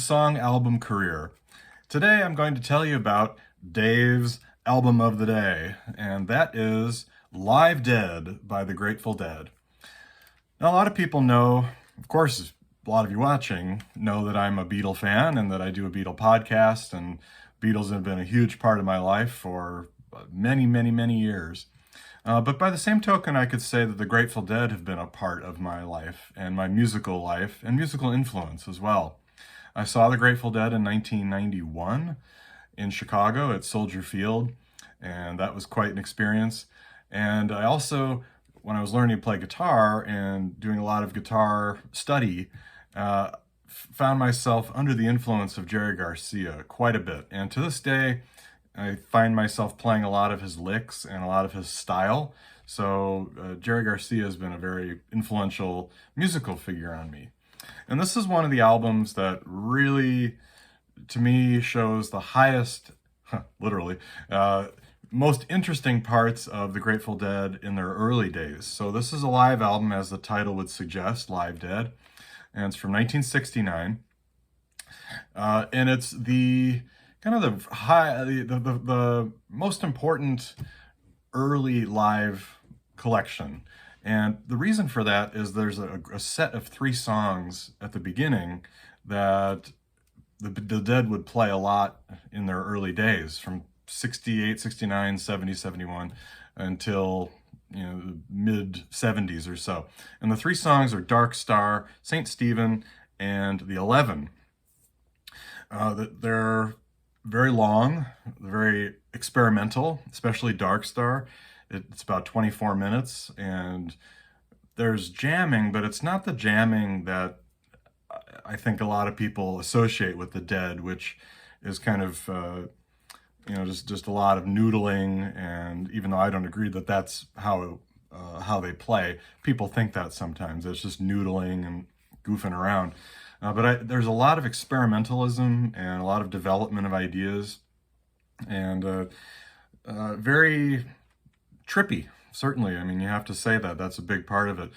song album career. Today I'm going to tell you about Dave's album of the day, and that is Live Dead by the Grateful Dead. Now, a lot of people know, of course, a lot of you watching know that I'm a Beatle fan and that I do a Beatle podcast, and Beatles have been a huge part of my life for many, many, many years. But by the same token, I could say that the Grateful Dead have been a part of my life and my musical life and musical influence as well. I saw the Grateful Dead in 1991 in Chicago at Soldier Field, and that was quite an experience. And I also, when I was learning to play guitar and doing a lot of guitar study, found myself under the influence of Jerry Garcia quite a bit. And to this day, I find myself playing a lot of his licks and a lot of his style. So Jerry Garcia has been a very influential musical figure on me. And this is one of the albums that really, to me, shows the highest, literally, most interesting parts of the Grateful Dead in their early days. So this is a live album, as the title would suggest, Live Dead. And it's from 1969. And it's the kind of the most important early live collection. And the reason for that is there's a set of 3 songs at the beginning that the Dead would play a lot in their early days, from 68, 69, 70, 71, until the mid 70s or so. And the 3 songs are Dark Star, St. Stephen, and The 11. They're very long, very experimental, especially Dark Star. It's about 24 minutes, and there's jamming, but it's not the jamming that I think a lot of people associate with the Dead, which is kind of, just a lot of noodling. And even though I don't agree that that's how they play, people think that sometimes. It's just noodling and goofing around. But there's a lot of experimentalism and a lot of development of ideas, and very trippy, certainly. I mean, you have to say that. That's a big part of it.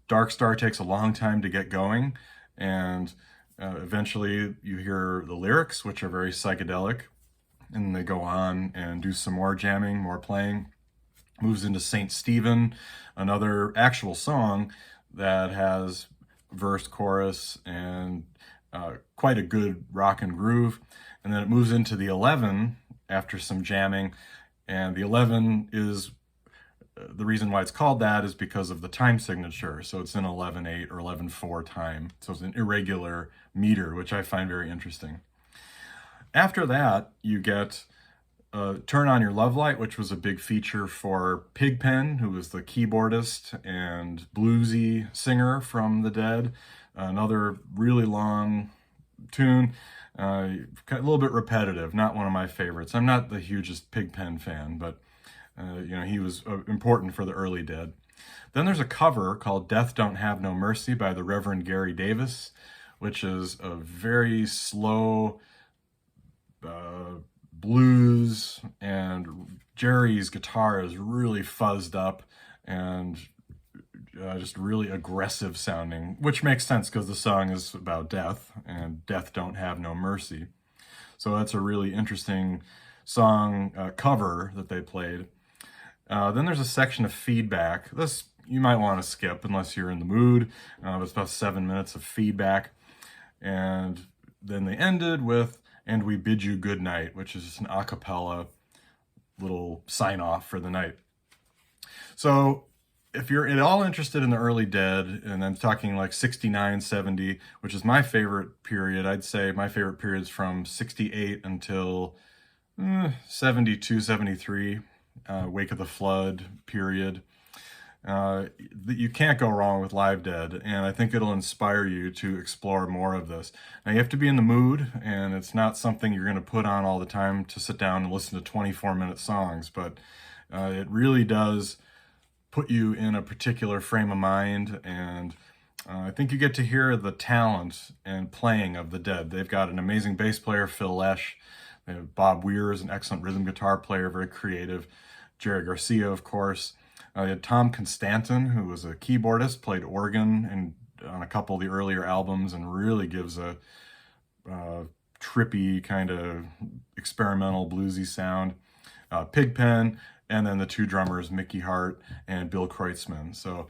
Dark Star takes a long time to get going, and eventually you hear the lyrics, which are very psychedelic, and they go on and do some more jamming, more playing. Moves into St. Stephen, another actual song that has verse, chorus, and quite a good rock and groove. And then it moves into the 11 after some jamming. And the 11 is, the reason why it's called that is because of the time signature. So it's in 11/8 or 11/4 time. So it's an irregular meter, which I find very interesting. After that, you get Turn On Your Love Light, which was a big feature for Pigpen, who was the keyboardist and bluesy singer from the Dead. Another really long tune, a little bit repetitive, not one of my favorites. I'm not the hugest Pigpen fan, but he was important for the early Dead. Then there's a cover called Death Don't Have No Mercy by the Reverend Gary Davis, which is a very slow blues, and Jerry's guitar is really fuzzed up and just really aggressive sounding, which makes sense because the song is about death, and death don't have no mercy. So that's a really interesting song cover that they played. Then there's a section of feedback. This you might want to skip unless you're in the mood. It's about 7 minutes of feedback. And then they ended with And We Bid You Good Night, which is just an a cappella little sign-off for the night. So if you're at all interested in the early Dead, and I'm talking like 69, 70, which is my favorite period, I'd say my favorite period is from 68 until 72, 73, Wake of the Flood period. You can't go wrong with Live Dead, and I think it'll inspire you to explore more of this. Now, you have to be in the mood, and it's not something you're going to put on all the time to sit down and listen to 24-minute songs, but it really does put you in a particular frame of mind, and I think you get to hear the talent and playing of the Dead. They've got an amazing bass player, Phil Lesh. They have Bob Weir is an excellent rhythm guitar player, very creative. Jerry Garcia, of course. They had Tom Constantin, who was a keyboardist, played organ on a couple of the earlier albums, and really gives a trippy kind of experimental bluesy sound. Pigpen, and then the two drummers, Mickey Hart and Bill Kreutzmann. So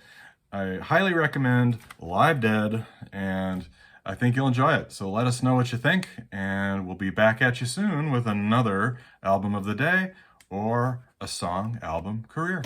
I highly recommend Live Dead, and I think you'll enjoy it. So let us know what you think, and we'll be back at you soon with another album of the day or a song album career.